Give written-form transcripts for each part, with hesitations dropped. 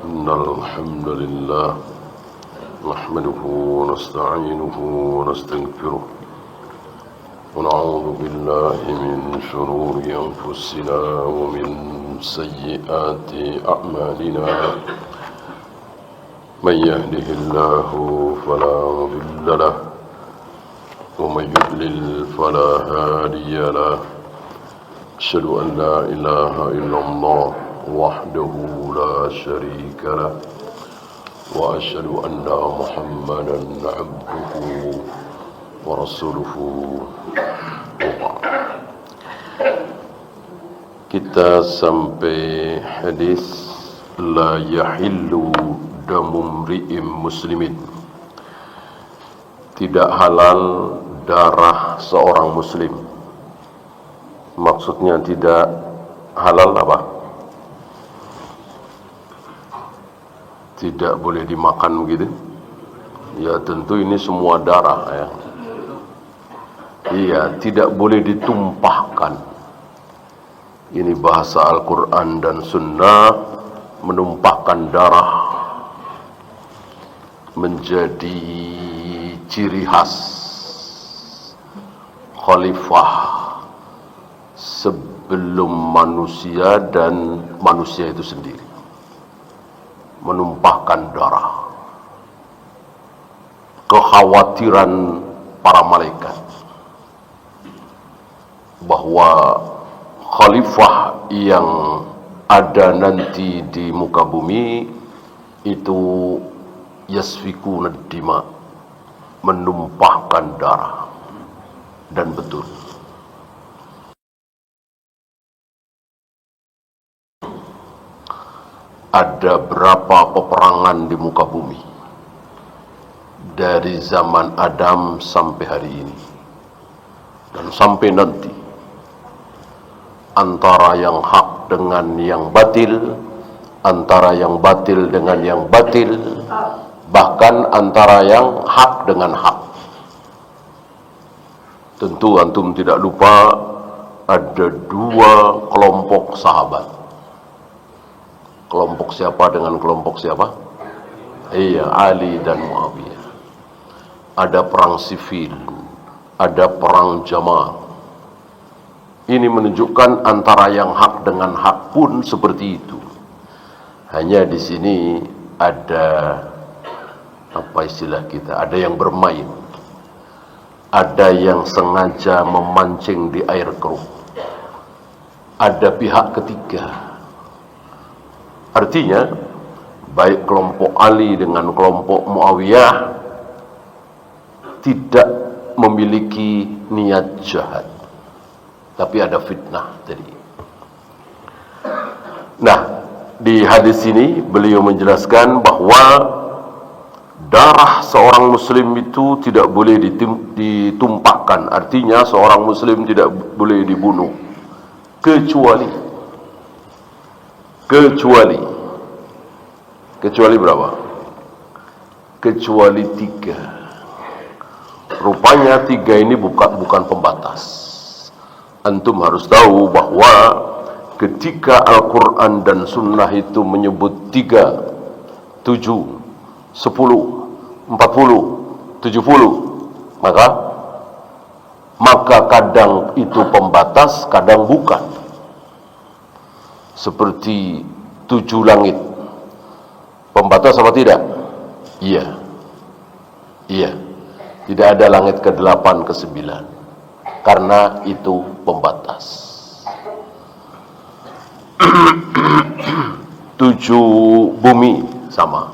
إن الحمد لله نحمده ونستعينه ونستغفره ونعوذ بالله من شرور أنفسنا ومن سيئات أعمالنا من يهده الله فلا مضل له ومن يضلل فلا هادي له أشهد أن لا إله إلا الله وحده لا شريك له وأشهد أن محمدا عبده ورسوله. Kita sampai hadis la yahillu damu mri'im muslimin, tidak halal darah seorang muslim. Maksudnya tidak halal apa? Tidak boleh dimakan begitu? Ya tentu ini semua darah ya. Iya, tidak boleh ditumpahkan. Ini bahasa Al-Quran dan Sunnah, menumpahkan darah menjadi ciri khas khalifah sebelum manusia dan manusia itu sendiri. Menumpahkan darah, kekhawatiran para malaikat bahwa khalifah yang ada nanti di muka bumi itu yasfikuna dima, menumpahkan darah. Dan betul, ada berapa peperangan di muka bumi dari zaman Adam sampai hari ini dan sampai nanti, antara yang hak dengan yang batil, antara yang batil dengan yang batil, bahkan antara yang hak dengan hak. Tentu antum tidak lupa ada dua kelompok sahabat. Kelompok siapa dengan kelompok siapa? Iya, Ali dan Muawiyah. Ada perang sivil, ada perang Jamal. Ini menunjukkan antara yang hak dengan hak pun seperti itu. Hanya di sini ada apa istilah kita? Ada yang bermain. Ada yang sengaja memancing di air keruh. Ada pihak ketiga. Artinya, baik kelompok Ali dengan kelompok Muawiyah tidak memiliki niat jahat, tapi ada fitnah tadi. Nah, di hadis ini beliau menjelaskan bahwa darah seorang muslim itu tidak boleh ditumpahkan. Artinya seorang muslim tidak boleh dibunuh kecuali berapa? Kecuali 3. Rupanya 3 ini bukan pembatas. Antum harus tahu bahwa ketika Al-Quran dan Sunnah itu menyebut 3, 7, 10, 40, 70, maka kadang itu pembatas, kadang bukan. Seperti 7 langit, pembatas apa tidak? Iya. Tidak ada langit ke-8, ke-9, karena itu pembatas. 7 bumi sama.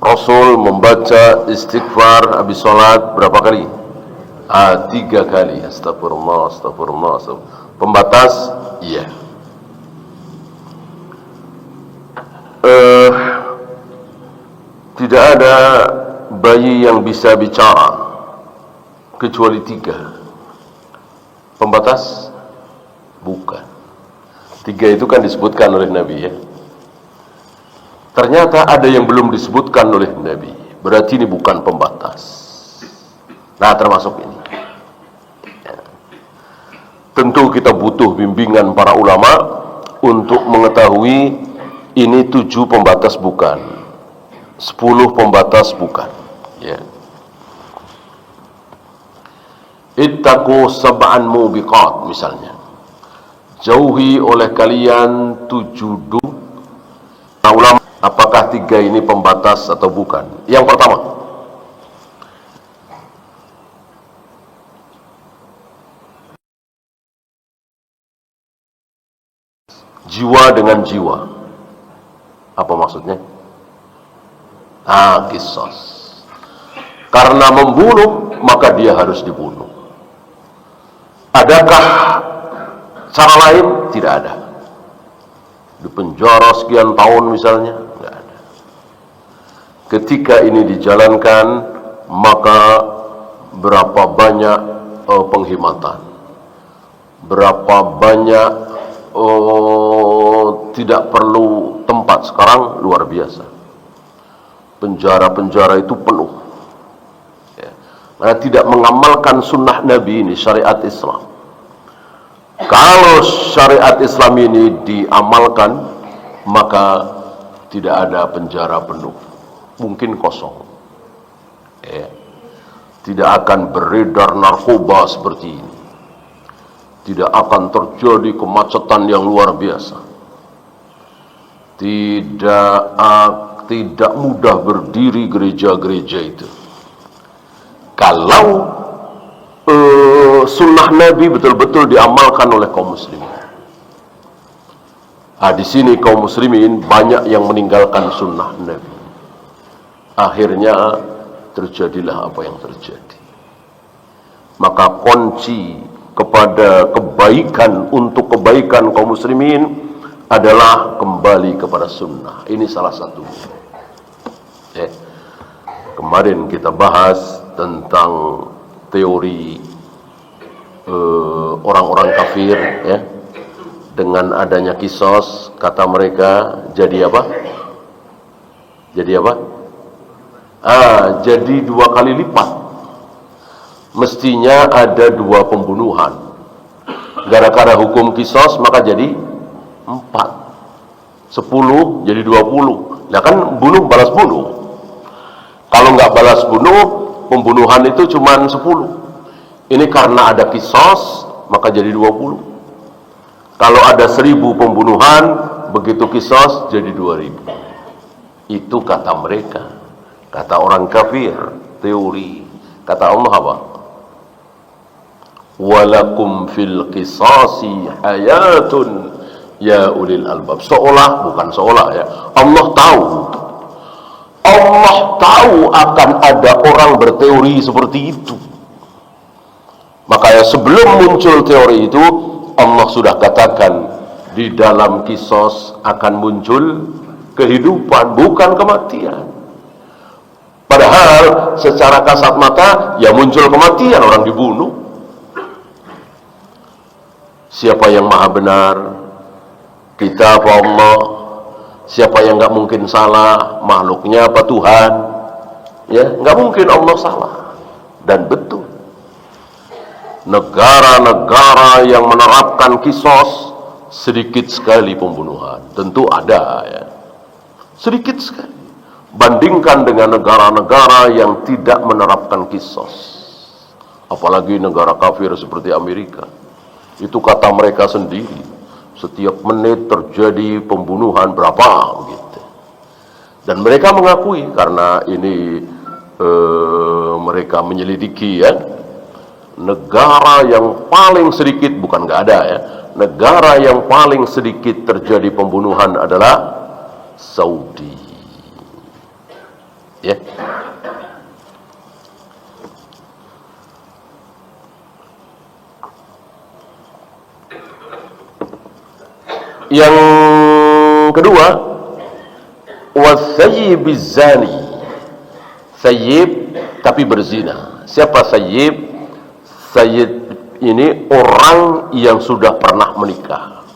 Rasul membaca istighfar habis sholat berapa kali? 3 kali. Astagfirullah. Pembatas? Iya. Tidak ada bayi yang bisa bicara kecuali 3. Pembatas? Bukan. 3 itu kan disebutkan oleh Nabi ya. Ternyata ada yang belum disebutkan oleh Nabi. Berarti ini bukan pembatas. Nah, termasuk ini. Tentu kita butuh bimbingan para ulama untuk mengetahui ini 7 pembatas bukan, 10 pembatas bukan. Ya. Ittaqu sab'an mubiqat misalnya. Jauhi oleh kalian 7 dosa. Nah, ulama, apakah 3 ini pembatas atau bukan? Yang pertama, jiwa dengan jiwa. Apa maksudnya? Qisas. Karena membunuh, maka dia harus dibunuh. Adakah cara lain? Tidak ada. Di penjara sekian tahun misalnya, tidak ada. Ketika ini dijalankan, maka berapa banyak penghematan, berapa banyak tidak perlu tempat. Sekarang luar biasa, penjara-penjara itu penuh ya. Karena tidak mengamalkan sunnah Nabi ini, syariat Islam. Kalau syariat Islam ini diamalkan, maka tidak ada penjara penuh, mungkin kosong ya. Tidak akan beredar narkoba seperti ini, tidak akan terjadi kemacetan yang luar biasa, tidak mudah berdiri gereja-gereja itu. Kalau sunnah Nabi betul-betul diamalkan oleh kaum muslimin. Di sini kaum muslimin banyak yang meninggalkan sunnah Nabi. Akhirnya terjadilah apa yang terjadi. Maka kunci kepada kebaikan, untuk kebaikan kaum muslimin adalah kembali kepada sunnah. Ini salah satu. Kemarin kita bahas tentang teori orang-orang kafir ya. Dengan adanya kisos, kata mereka jadi apa? Jadi apa? Jadi 2 kali lipat. Mestinya ada 2 pembunuhan. Gara-gara hukum kisos maka jadi 4. 10 jadi 20. Nah kan bunuh balas bunuh. Kalau nggak balas bunuh, pembunuhan itu cuma 10. Ini karena ada kisos, maka jadi 20. Kalau ada 1000 pembunuhan, begitu kisos jadi 2000. Itu kata mereka, kata orang kafir, teori. Kata Allah apa? Walakum fil qisasi hayatun ya ulil albab. Seolah, bukan seolah ya, Allah tahu akan ada orang berteori seperti itu. Makanya sebelum muncul teori itu, Allah sudah katakan di dalam kisos akan muncul kehidupan, bukan kematian. Padahal secara kasat mata ya muncul kematian, orang dibunuh. Siapa yang maha benar? Kita apa Allah? Siapa yang nggak mungkin salah? Makhluknya apa Tuhan? Ya, nggak mungkin Allah salah. Dan betul, negara-negara yang menerapkan kisos sedikit sekali pembunuhan. Tentu ada ya, sedikit sekali. Bandingkan dengan negara-negara yang tidak menerapkan kisos. Apalagi negara kafir seperti Amerika. Itu kata mereka sendiri, setiap menit terjadi pembunuhan berapa begitu. Dan mereka mengakui, karena ini mereka menyelidiki ya, negara yang paling sedikit, bukan nggak ada ya, negara yang paling sedikit terjadi pembunuhan adalah Saudi ya. Yang kedua, wasayyib zani, sayyib tapi berzina. Siapa sayyib? Sayyib ini orang yang sudah pernah menikah.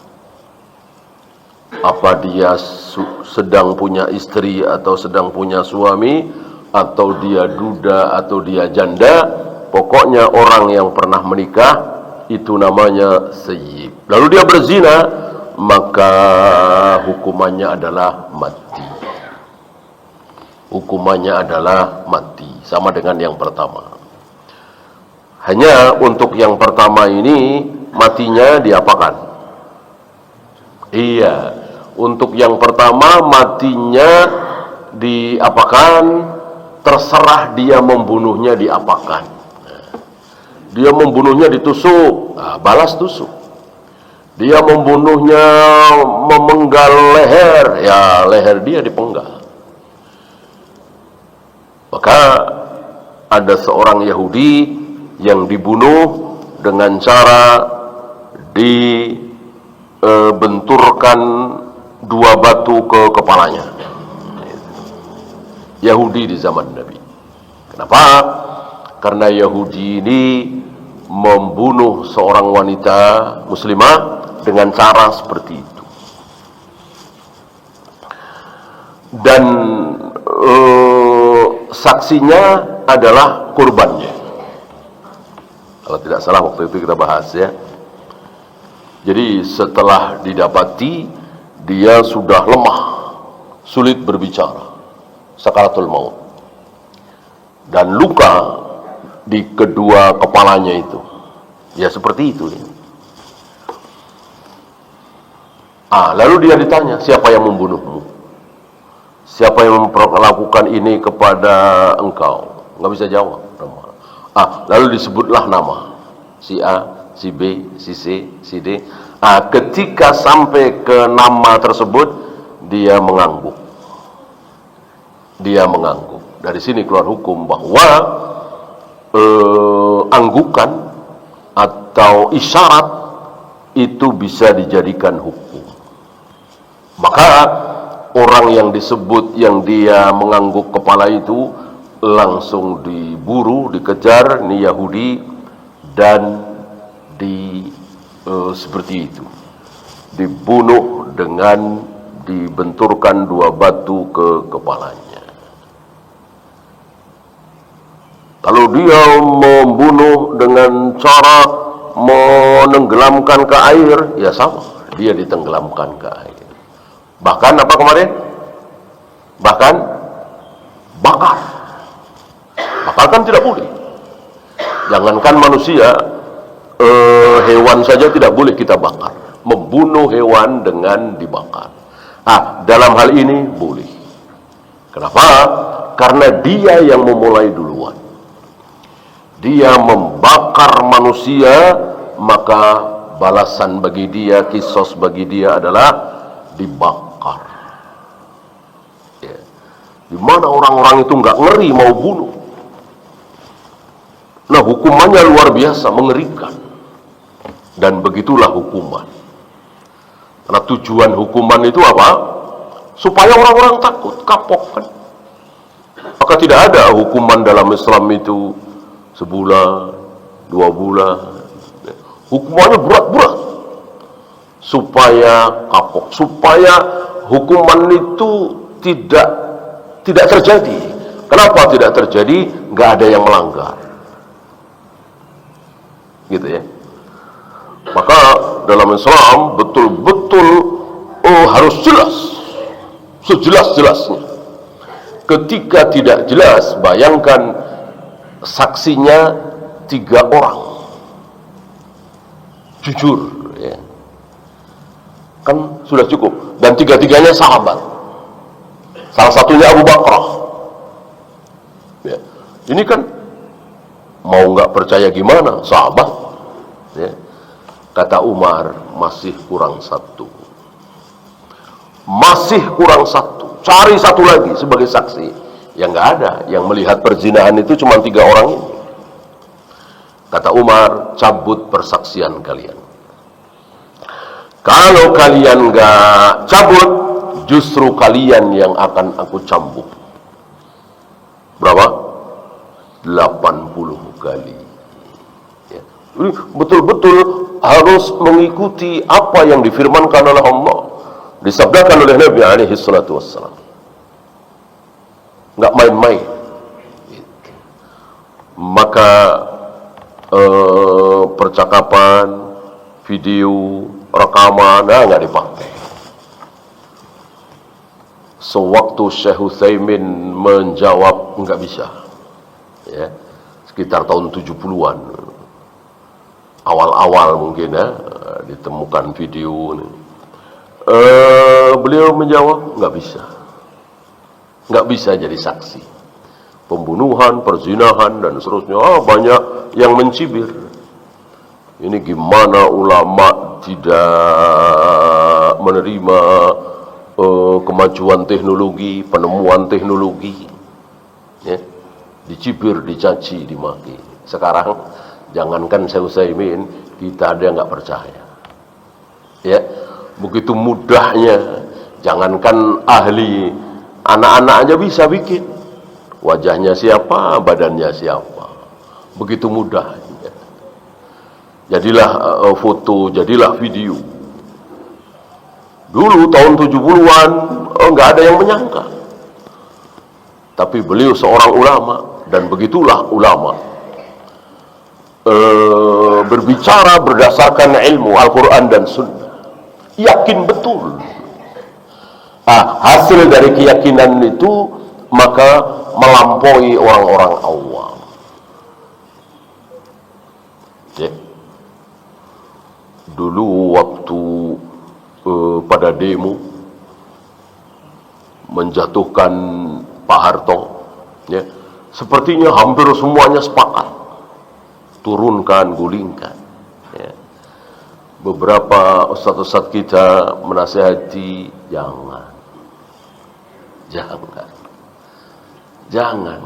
Apa dia sedang punya istri atau sedang punya suami, atau dia duda atau dia janda, pokoknya orang yang pernah menikah itu namanya sayyib. Lalu dia berzina, maka hukumannya adalah mati. Hukumannya adalah mati, sama dengan yang pertama. Hanya untuk yang pertama ini matinya diapakan? Iya, untuk yang pertama matinya diapakan? Terserah dia membunuhnya diapakan. Dia membunuhnya ditusuk, balas tusuk. Dia membunuhnya memenggal leher, ya leher dia dipenggal. Maka ada seorang Yahudi yang dibunuh dengan cara dibenturkan 2 batu ke kepalanya. Yahudi di zaman Nabi. Kenapa? Karena Yahudi ini membunuh seorang wanita muslimah dengan cara seperti itu. Dan saksinya adalah kurbannya. Kalau tidak salah waktu itu kita bahas ya. Jadi setelah didapati dia sudah lemah, sulit berbicara, sakaratul maut, dan luka di kedua kepalanya itu. Ya seperti itu ya. Lalu dia ditanya, siapa yang membunuhmu? Siapa yang melakukan ini kepada engkau? Nggak bisa jawab. Lalu disebutlah nama. Si A, si B, si C, si D. Ketika sampai ke nama tersebut, dia mengangguk. Dia mengangguk. Dari sini keluar hukum bahwa anggukan atau isyarat itu bisa dijadikan hukum. Maka orang yang disebut yang dia mengangguk kepala itu langsung diburu, dikejar, ini Yahudi, dan seperti itu dibunuh dengan dibenturkan 2 batu ke kepalanya. Kalau dia membunuh dengan cara menenggelamkan ke air, ya sama, dia ditenggelamkan ke air. Bahkan apa kemarin? Bahkan bakar. Bakar kan tidak boleh. Jangankan manusia, hewan saja tidak boleh kita bakar. Membunuh hewan dengan dibakar. Dalam hal ini boleh. Kenapa? Karena dia yang memulai duluan. Dia membakar manusia, maka balasan bagi dia, kisos bagi dia adalah dibakar. Ya. Di mana orang-orang itu nggak ngeri mau bunuh. Nah, hukumannya luar biasa, mengerikan. Dan begitulah hukuman. Karena tujuan hukuman itu apa? Supaya orang-orang takut, kapok kan. Maka tidak ada hukuman dalam Islam itu sebulan, 2 bulan. Hukumannya berat-berat. Supaya kapok, supaya hukuman itu tidak terjadi. Kenapa tidak terjadi? Nggak ada yang melanggar. Gitu ya. Maka dalam Islam betul-betul harus jelas, sejelas-jelasnya. Ketika tidak jelas, bayangkan saksinya 3 orang, jujur, ya. Kan sudah cukup. Dan 3-tiganya sahabat. Salah satunya Abu Bakar. Ya. Ini kan mau nggak percaya gimana, sahabat. Ya. Kata Umar, masih kurang 1. Masih kurang 1. Cari 1 lagi sebagai saksi. Ya nggak ada. Yang melihat perzinahan itu cuma 3 orang ini. Kata Umar, cabut persaksian kalian. Kalau kalian nggak cabut, justru kalian yang akan aku cambuk. Berapa? 80 kali. Ya. Betul-betul harus mengikuti apa yang difirmankan oleh Allah, disabdakan oleh Nabi alaihi salatu wassalam. Nggak main-main. Maka percakapan, video, rekaman, nggak dipakai. Sewaktu Syekh Utsaimin menjawab, nggak bisa. Ya, sekitar tahun 70-an. Awal-awal mungkin ya, ditemukan video ini. Beliau menjawab, nggak bisa. Nggak bisa jadi saksi. Pembunuhan, perzinahan, dan seterusnya. Banyak yang mencibir. Ini gimana ulama tidak menerima kemajuan teknologi, penemuan teknologi. Ya. Dicibir, dicaci, dimaki. Sekarang, jangankan Syekh Utsaimin, kita ada yang nggak percaya. Ya, begitu mudahnya. Jangankan ahli, anak-anak aja bisa bikin. Wajahnya siapa, badannya siapa. Begitu mudah. Jadilah foto, jadilah video. Dulu tahun 70-an nggak ada yang menyangka. Tapi beliau seorang ulama, dan begitulah ulama. Berbicara berdasarkan ilmu Al-Quran dan Sunnah. Yakin betul. Hasil dari keyakinan itu maka melampaui orang-orang awam. Dulu waktu pada demo menjatuhkan Pak Harto, ya, sepertinya hampir semuanya sepakat turunkan, gulingkan. Ya. Beberapa ustadz-ustadz kita menasihati, jangan,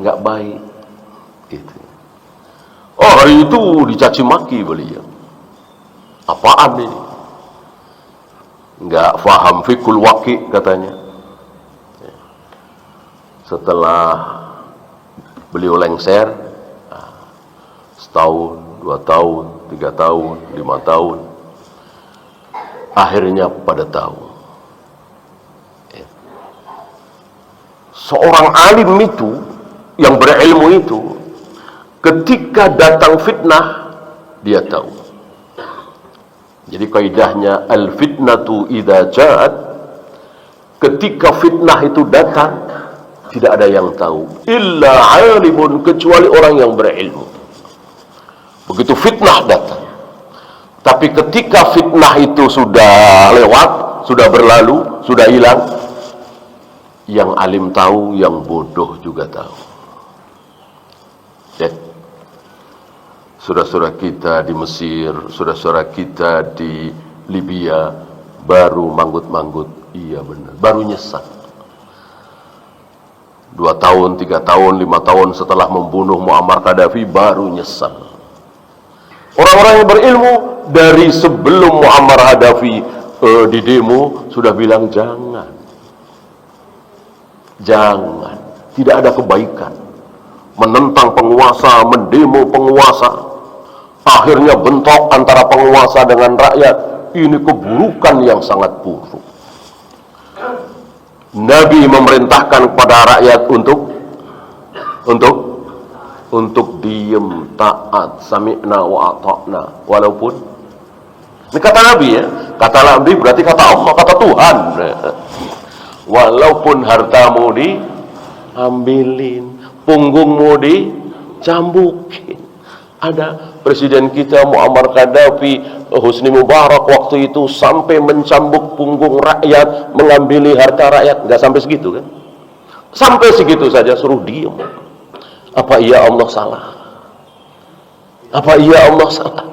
nggak baik. Gitu. Hari itu dicaci maki beliau. Apaan ini? Nggak faham fikul waqi katanya. Setelah beliau lengser, setahun, 2 tahun, 3 tahun, 5 tahun, akhirnya pada tahu. Seorang alim itu, yang berilmu itu, ketika datang fitnah, dia tahu. Jadi kaidahnya, al-fitnatu idza ja'at, ketika fitnah itu datang, tidak ada yang tahu. Illa alimun, kecuali orang yang berilmu. Begitu fitnah datang. Tapi ketika fitnah itu sudah lewat, sudah berlalu, sudah hilang, yang alim tahu, yang bodoh juga tahu. Ya. Saudara-saudara kita di Mesir, saudara-saudara kita di Libya, baru manggut-manggut, iya benar, baru nyesal. 2 tahun, 3 tahun, 5 tahun setelah membunuh Muammar Gaddafi, baru nyesal. Orang-orang yang berilmu dari sebelum Muammar Gaddafi di demo sudah bilang jangan, tidak ada kebaikan. Menentang penguasa, mendemo penguasa, akhirnya bentrok antara penguasa dengan rakyat. Ini keburukan yang sangat buruk. Nabi memerintahkan kepada rakyat untuk diem, taat, sami'na wa ata'na, walaupun ini kata Nabi ya, kata Nabi berarti kata Allah, kata Tuhan. Walaupun hartamu diambilin, punggungmu dicambukin. Ada presiden kita Muammar Gaddafi, Husni Mubarak waktu itu sampai mencambuk punggung rakyat, mengambil harta rakyat. Nggak sampai segitu kan? Sampai segitu saja suruh diem. Apa iya Allah salah? Apa iya Allah salah?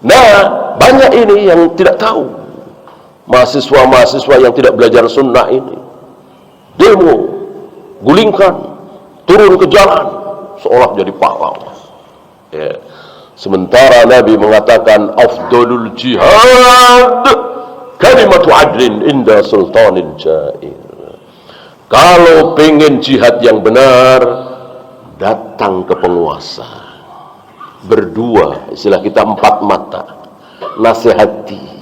Nah, banyak ini yang tidak tahu. Mahasiswa-mahasiswa yang tidak belajar sunnah ini demo, gulingkan, turun ke jalan, seolah jadi pahlawan. Ya. Sementara Nabi mengatakan afdalul jihad kalimatu adlin inda sultanin jair. Kalau pengen jihad yang benar, datang ke penguasa, berdua, istilah kita 4 mata, nasihati,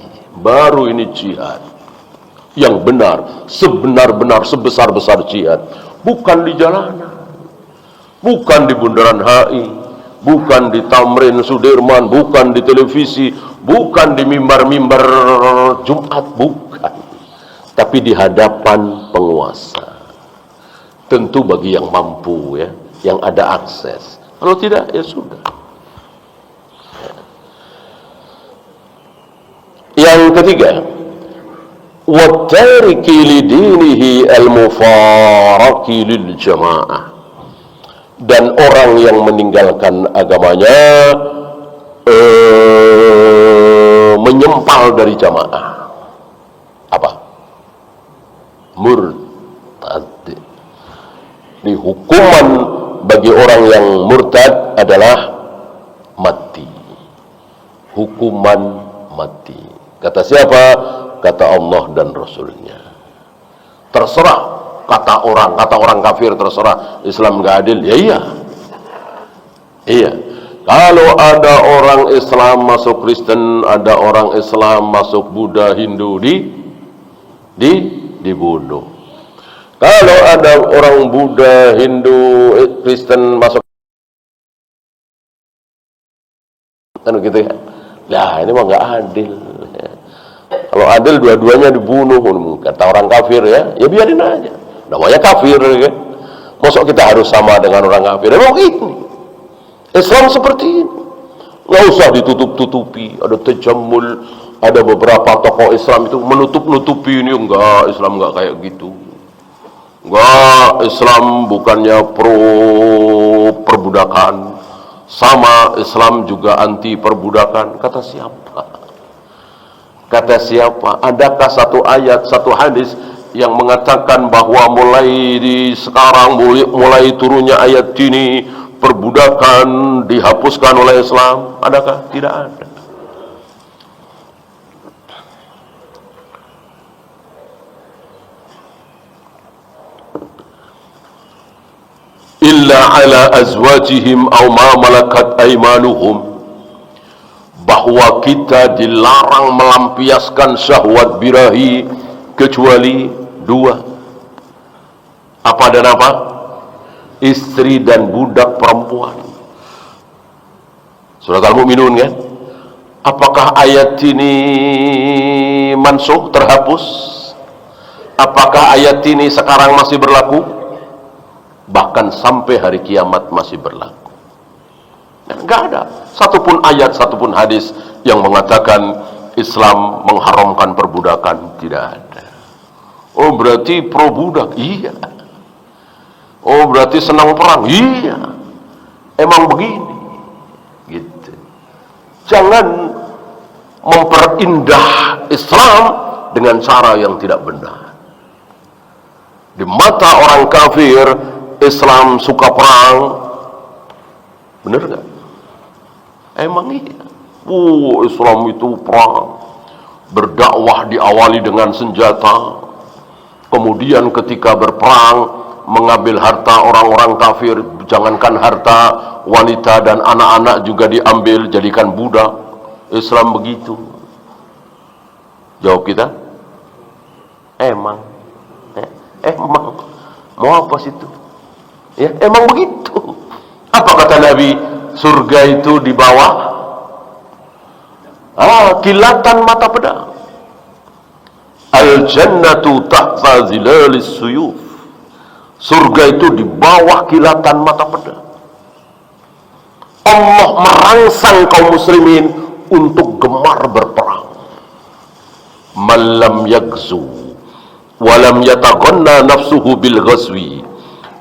baru ini jihad yang benar, sebenar-benar, sebesar-besar jihad. Bukan di jalanan, bukan di bundaran HI, bukan di Tamrin Sudirman, bukan di televisi, bukan di mimbar-mimbar Jumat, bukan, tapi di hadapan penguasa. Tentu bagi yang mampu, ya, yang ada akses. Kalau tidak, ya sudah. Yang ketiga, وَالتَّارِكِ لِدِينِهِ الْمُفَارَقِ لِلْجَمَاعَةِ, dan orang yang meninggalkan agamanya menyempal dari jamaah. Apa? Murtad. Di hukuman bagi orang yang murtad adalah mati. Hukuman mati. Kata siapa? Kata Allah dan Rasulnya. Terserah kata orang kafir, terserah Islam gak adil. Ya iya. Kalau ada orang Islam masuk Kristen, ada orang Islam masuk Buddha, Hindu, dibunuh. Kalau ada orang Buddha, Hindu, Kristen masuk, kan begitu ya. Nah, ini mah nggak adil. Kalau adil dua-duanya dibunuh, kata orang kafir, ya biarin aja. Namanya kafir, ya. Masa kita harus sama dengan orang kafir? Emang ini Islam seperti ini. Nggak usah ditutup-tutupi. Ada tajammul, ada beberapa tokoh Islam itu menutup-nutupi ini. Enggak, Islam enggak kayak gitu. Enggak, Islam bukannya pro perbudakan. Sama, Islam juga anti perbudakan. Kata siapa? Kata siapa? Adakah satu ayat, satu hadis yang mengatakan bahwa mulai sekarang, mulai turunnya ayat ini, perbudakan dihapuskan oleh Islam? Adakah? Tidak ada. Illa ala azwajihim aw ma malakat aymanuhum, bahwa kita dilarang melampiaskan syahwat birahi kecuali dua. Apa dan apa? Istri dan budak perempuan. Surat Al-Mu'minun, kan? Apakah ayat ini mansukh, terhapus? Apakah ayat ini sekarang masih berlaku? Bahkan sampai hari kiamat masih berlaku. Enggak ada satupun ayat, satupun hadis yang mengatakan Islam mengharamkan perbudakan. Tidak ada. Oh, berarti pro budak? Iya. Oh, berarti senang perang? Iya. Emang begini. Gitu. Jangan memperindah Islam dengan cara yang tidak benar. Di mata orang kafir, Islam suka perang. Benar gak? Emang iya. Islam itu perang. Berdakwah diawali dengan senjata. Kemudian ketika berperang, mengambil harta orang-orang kafir. Jangankan harta, wanita dan anak-anak juga diambil, jadikan budak. Islam begitu. Jawab kita? Emang. Emang. Mau apa situ? Ya, emang begitu. Apa kata Nabi? Surga itu di bawah kilatan mata pedang. Al-jannatu tahta zilalis suyuf. Surga itu di bawah kilatan mata pedang. Allah merangsang kaum muslimin untuk gemar berperang. Malam yagzu walam yataghanna nafsuhu bil ghazwi.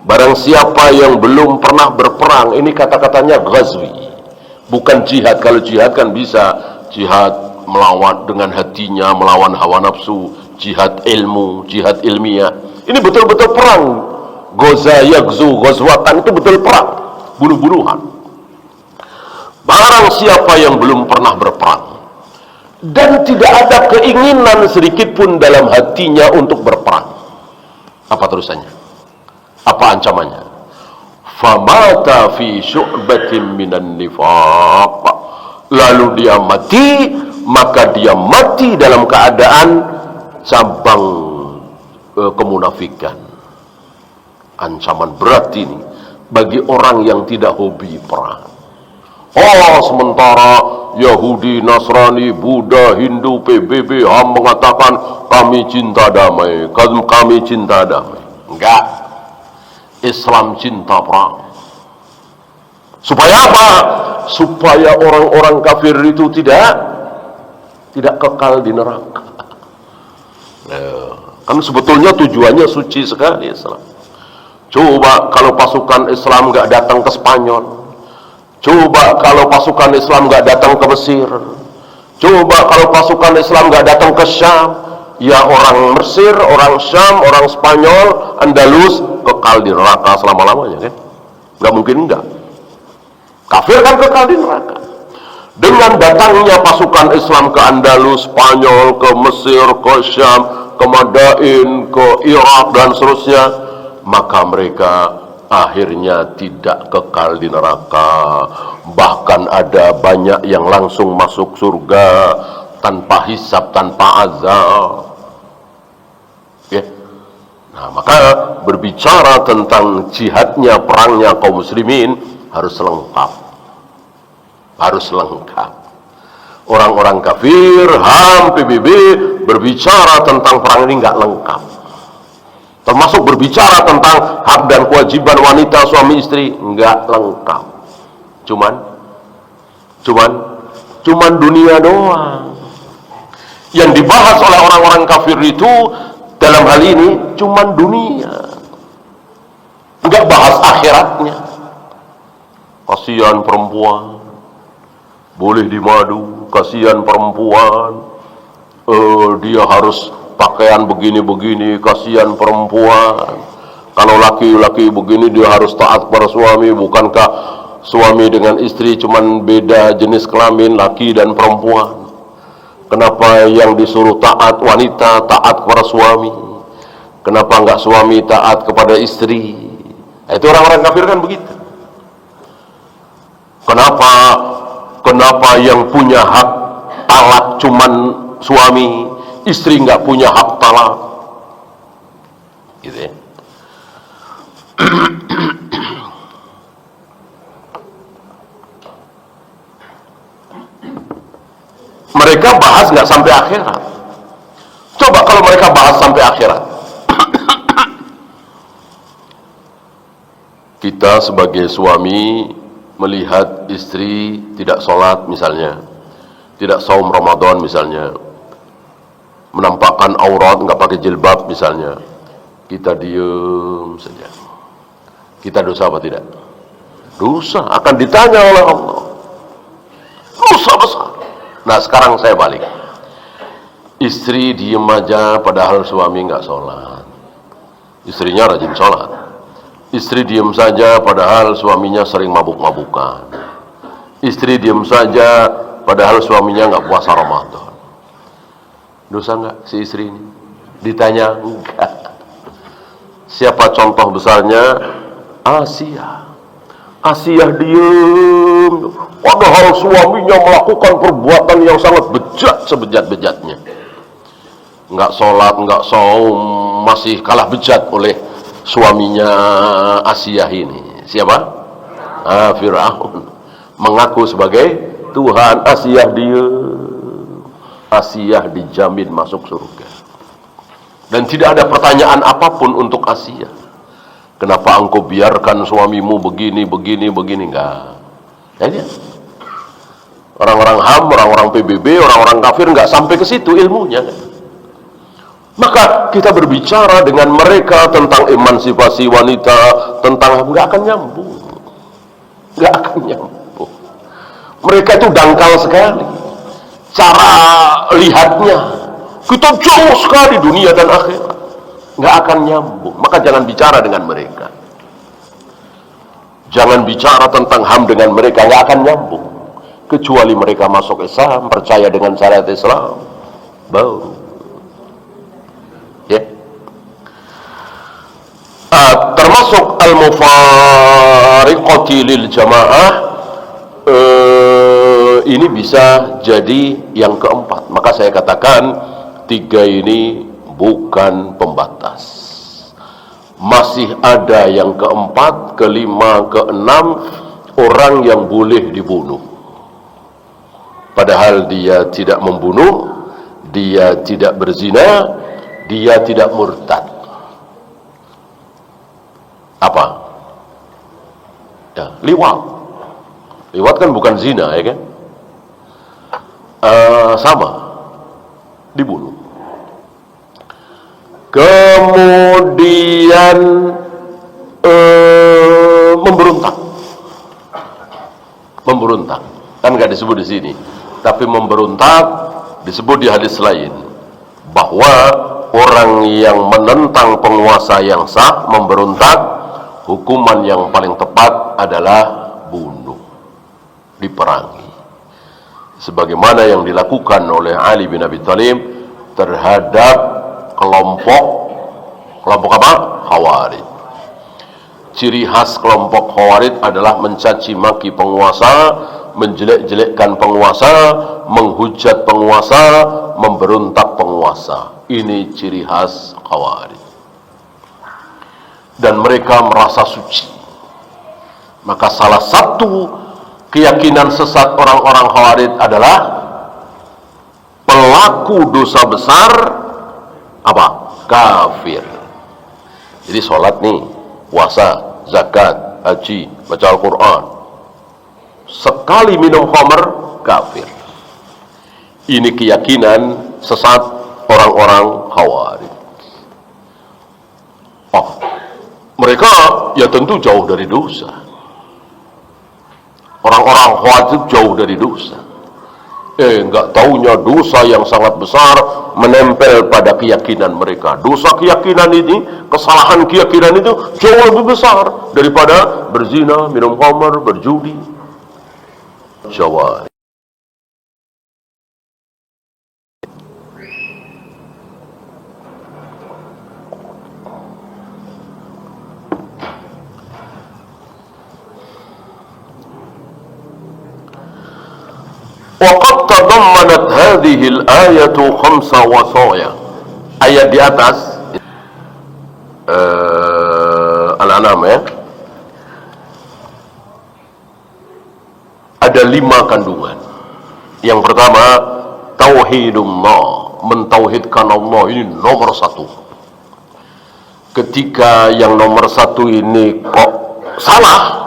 Barang siapa yang belum pernah berperang, ini kata-katanya ghazwi, bukan jihad. Kalau jihad kan bisa jihad melawan dengan hatinya, melawan hawa nafsu, jihad ilmu, jihad ilmiah. Ini betul-betul perang. Ghaza yagzu, ghazwatan, itu betul perang, bunuh-bunuhan. Barang siapa yang belum pernah berperang dan tidak ada keinginan sedikit pun dalam hatinya untuk berperang, apa terusannya? Apa ancamannya? Famata fi syu'batin minan nifaq. Lalu dia mati, maka dia mati dalam keadaan cabang kemunafikan. Ancaman berat ini bagi orang yang tidak hobi perang. Oh, sementara Yahudi, Nasrani, Buddha, Hindu, PBB, HAM mengatakan kami cinta damai, kami cinta damai. Enggak. Islam cinta perang. Supaya apa? Supaya orang-orang kafir itu tidak kekal di neraka. Kan sebetulnya tujuannya suci sekali Islam. Coba kalau pasukan Islam nggak datang ke Spanyol. Coba kalau pasukan Islam nggak datang ke Mesir. Coba kalau pasukan Islam nggak datang ke Syam. Ya orang Mesir, orang Syam, orang Spanyol, Andalus kekal di neraka selama-lamanya kan? Nggak mungkin enggak. Kafir kan kekal di neraka. Dengan datangnya pasukan Islam ke Andalus, Spanyol, ke Mesir, ke Syam, ke Madain, ke Irak dan seterusnya, maka mereka akhirnya tidak kekal di neraka. Bahkan ada banyak yang langsung masuk surga tanpa hisab, tanpa azab. Ya. Nah, maka berbicara tentang jihadnya, perangnya kaum muslimin harus lengkap. Harus lengkap. Orang-orang kafir, HAM, PBB berbicara tentang perang ini nggak lengkap. Termasuk berbicara tentang hak dan kewajiban wanita suami istri nggak lengkap. Cuman dunia doang. Yang dibahas oleh orang-orang kafir itu dalam hal ini cuman dunia. Nggak bahas akhiratnya. Kasihan perempuan, boleh dimadu. Kasihan perempuan, dia harus pakaian begini-begini. Kasihan perempuan, kalau laki-laki begini dia harus taat kepada suami. Bukankah suami dengan istri cuman beda jenis kelamin, laki dan perempuan? Kenapa yang disuruh taat wanita taat kepada suami? Kenapa enggak suami taat kepada istri? Itu orang-orang kafir kan begitu. Kenapa yang punya hak talak cuman suami, istri nggak punya hak talak? Gitu ya. Mereka bahas nggak sampai akhirat. Coba kalau mereka bahas sampai akhirat. Kita sebagai suami melihat istri tidak sholat misalnya, tidak saum Ramadan misalnya, menampakkan aurat, nggak pakai jilbab misalnya, kita diem saja. Kita dosa apa tidak? Dosa, akan ditanya oleh Allah. Dosa besar. Nah sekarang saya balik. Istri diem aja padahal suami nggak sholat. Istrinya rajin sholat. Istri diem saja padahal suaminya sering mabuk-mabukan. Istri diem saja padahal suaminya nggak puasa Ramadan. Dosa nggak si istri ini? Ditanya enggak. Siapa contoh besarnya? Asia. Asia diem padahal suaminya melakukan perbuatan yang sangat bejat, sebejat-bejatnya. Nggak sholat, nggak saum, masih kalah bejat oleh suaminya Asia ini. Siapa? Fir'aun. Mengaku sebagai Tuhan. Asia dia. Asia dijamin masuk surga. Dan tidak ada pertanyaan apapun untuk Asia. Kenapa engkau biarkan suamimu begini, enggak. Ya, orang-orang HAM, orang-orang PBB, orang-orang kafir enggak sampai ke situ ilmunya. Maka kita berbicara dengan mereka tentang emansipasi wanita, tentang enggak akan nyambung. Enggak akan nyambung. Mereka itu dangkal sekali. Cara lihatnya kita jauh sekali dunia dan akhirat. Enggak akan nyambung. Maka jangan bicara dengan mereka. Jangan bicara tentang HAM dengan mereka, enggak akan nyambung. Kecuali mereka masuk Islam, percaya dengan syariat Islam, baru. Termasuk al-mufariqati lil jamaah, ini bisa jadi yang keempat. Maka saya katakan 3 ini bukan pembatas. Masih ada yang keempat, kelima, keenam, orang yang boleh dibunuh, padahal dia tidak membunuh, dia tidak berzina, dia tidak murtad. Apa? Ya, liwat. Liwat kan bukan zina, ya kan? Sama, dibunuh. Kemudian memberontak, kan nggak disebut di sini, tapi memberontak disebut di hadis lain, bahwa orang yang menentang penguasa yang sah memberontak, hukuman yang paling tepat adalah bunuh, diperangi, sebagaimana yang dilakukan oleh Ali bin Abi Thalib terhadap kelompok apa? Khawarij. Ciri khas kelompok Khawarij adalah mencaci maki penguasa, menjelek-jelekkan penguasa, menghujat penguasa, memberontak penguasa. Ini ciri khas Khawarij. Dan mereka merasa suci. Maka salah satu keyakinan sesat orang-orang Khawarij adalah pelaku dosa besar apa? Kafir. Jadi sholat nih, puasa, zakat, haji, baca Al-Quran, sekali minum khamr, kafir. Ini keyakinan sesat orang-orang Khawarij. Mereka ya tentu jauh dari dosa. Orang-orang Khawarij jauh dari dosa. Enggak taunya dosa yang sangat besar menempel pada keyakinan mereka. Dosa keyakinan ini, kesalahan keyakinan itu jauh lebih besar daripada berzina, minum khamr, berjudi. Jawab. Waqad tadammanat hadhihi al-ayatu 5 wasaya. Ayat di atas Al-An'am ya, ada 5 kandungan. Yang pertama, tauhidullah, mentauhidkan Allah, ini nomor 1. Ketika yang nomor 1 ini kok salah,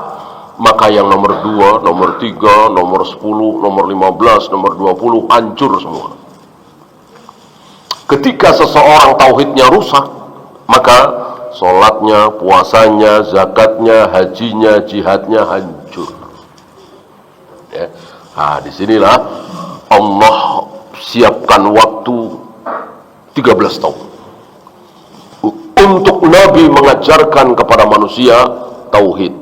maka yang nomor 2, nomor 3, nomor 10, nomor 15, nomor 20 hancur semua. Ketika seseorang tauhidnya rusak, maka sholatnya, puasanya, zakatnya, hajinya, jihadnya hancur. Ya. Nah, disinilah Allah siapkan waktu 13 tahun untuk Nabi mengajarkan kepada manusia tauhid,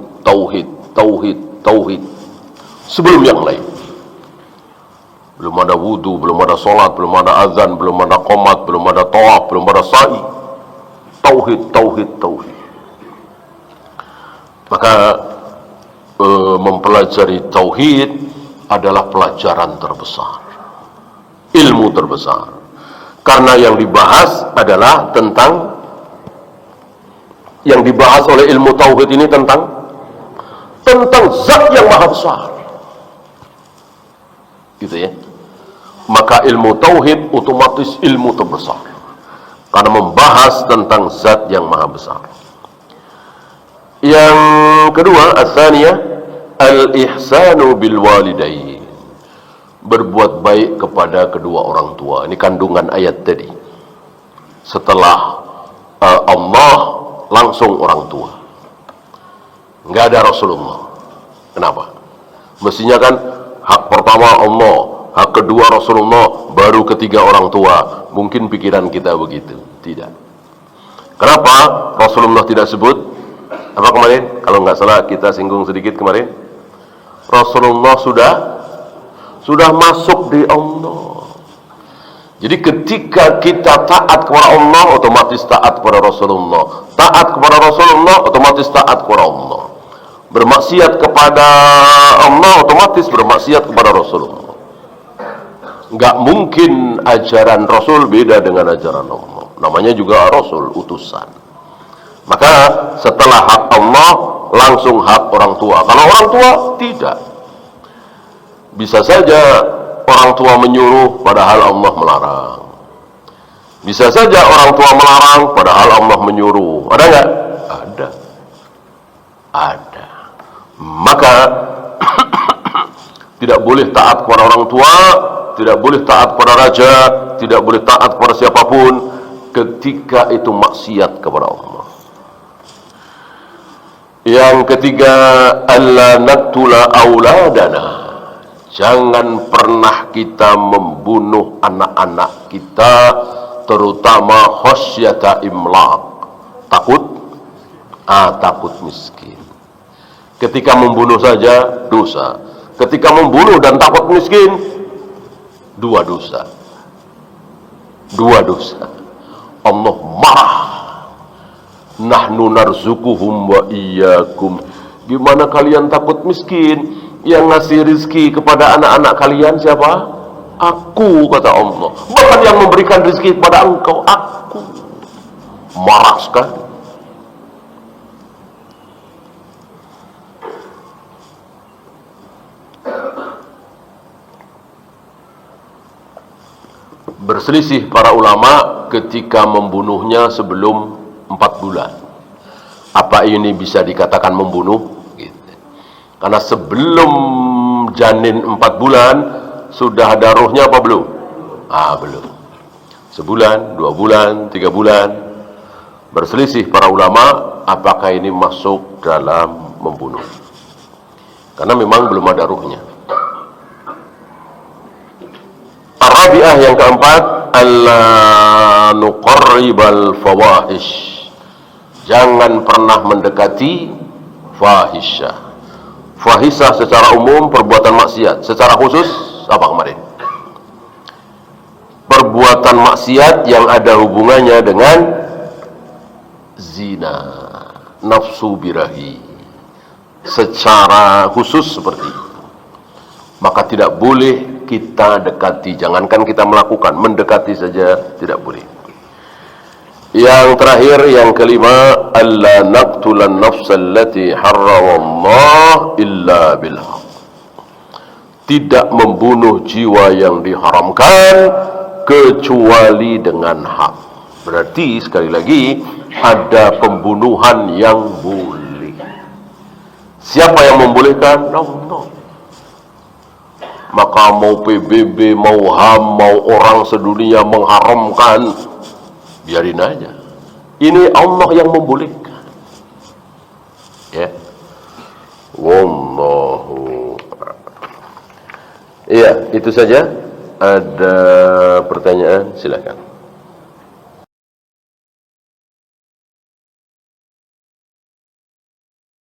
sebelum yang lain. Belum ada wudu, belum ada sholat, belum ada azan, belum ada qomat, belum ada tawaf, belum ada sa'i. Tauhid. Maka mempelajari tauhid adalah pelajaran terbesar, ilmu terbesar, karena yang dibahas adalah tentang, yang dibahas oleh ilmu tauhid ini tentang zat yang maha besar, gitu ya. Maka ilmu tauhid otomatis ilmu terbesar, karena membahas tentang zat yang maha besar. Yang kedua, ats-tsaniyah, al-ihsanu bil walidain, berbuat baik kepada kedua orang tua. Ini kandungan ayat tadi. Setelah Allah, langsung orang tua, nggak ada Rasulullah. Kenapa? Mestinya kan hak pertama Allah, hak kedua Rasulullah, baru ketiga orang tua. Mungkin pikiran kita begitu. Tidak. Kenapa Rasulullah tidak sebut? Apa kemarin? Kalau nggak salah kita singgung sedikit kemarin. Rasulullah sudah masuk di Allah. Jadi ketika kita taat kepada Allah, otomatis taat kepada Rasulullah. Taat kepada Rasulullah, otomatis taat kepada Allah. Bermaksiat kepada Allah, otomatis bermaksiat kepada Rasulullah. Nggak mungkin ajaran Rasul beda dengan ajaran Allah. Namanya juga Rasul, utusan. Maka setelah hak Allah, langsung hak orang tua. Kalau orang tua tidak. Bisa saja orang tua menyuruh padahal Allah melarang. Bisa saja orang tua melarang padahal Allah menyuruh. Ada nggak? Ada. Ada. Maka tidak boleh taat kepada orang tua, tidak boleh taat kepada raja, tidak boleh taat kepada siapapun ketika itu maksiat kepada Allah. Yang ketiga, alla naqtula auladana. Jangan pernah kita membunuh anak-anak kita, terutama khasyata imlaq. Takut miskin. Ketika membunuh saja dosa. Ketika membunuh dan takut miskin, dua dosa. Allah marah. Nahnu narzukuhum wa iyyakum. Gimana kalian takut miskin? Yang ngasih rizki kepada anak-anak kalian siapa? Aku, kata Allah. Bahkan yang memberikan rizki kepada engkau, aku. Marah sekali. Berselisih para ulama ketika membunuhnya sebelum 4 bulan. Apa ini bisa dikatakan membunuh? Gitu. Karena sebelum janin 4 bulan sudah ada ruhnya apa belum? Belum. Sebulan, 2 bulan, 3 bulan. Berselisih para ulama apakah ini masuk dalam membunuh. Karena memang belum ada ruhnya. Rabi'ah yang keempat, alla nuqarribal fawahish. Jangan pernah mendekati fahisyah. Fahisyah secara umum perbuatan maksiat, secara khusus apa kemarin? Perbuatan maksiat yang ada hubungannya dengan zina, nafsu birahi. Secara khusus seperti itu. Maka tidak boleh kita dekati, jangankan kita melakukan, mendekati saja tidak boleh. Yang terakhir, yang kelima, alla naqtulan nafsal lati harramallah illa bilhaq. Tidak membunuh jiwa yang diharamkan kecuali dengan hak. Berarti sekali lagi ada pembunuhan yang boleh. Siapa yang membolehkan? Allah. Maka mau PBB, mau HAM, mau orang sedunia mengharamkan, biarin aja. Ini Allah yang membolehkan. Ya. Wallahu. Iya, itu saja. Ada pertanyaan? Silakan.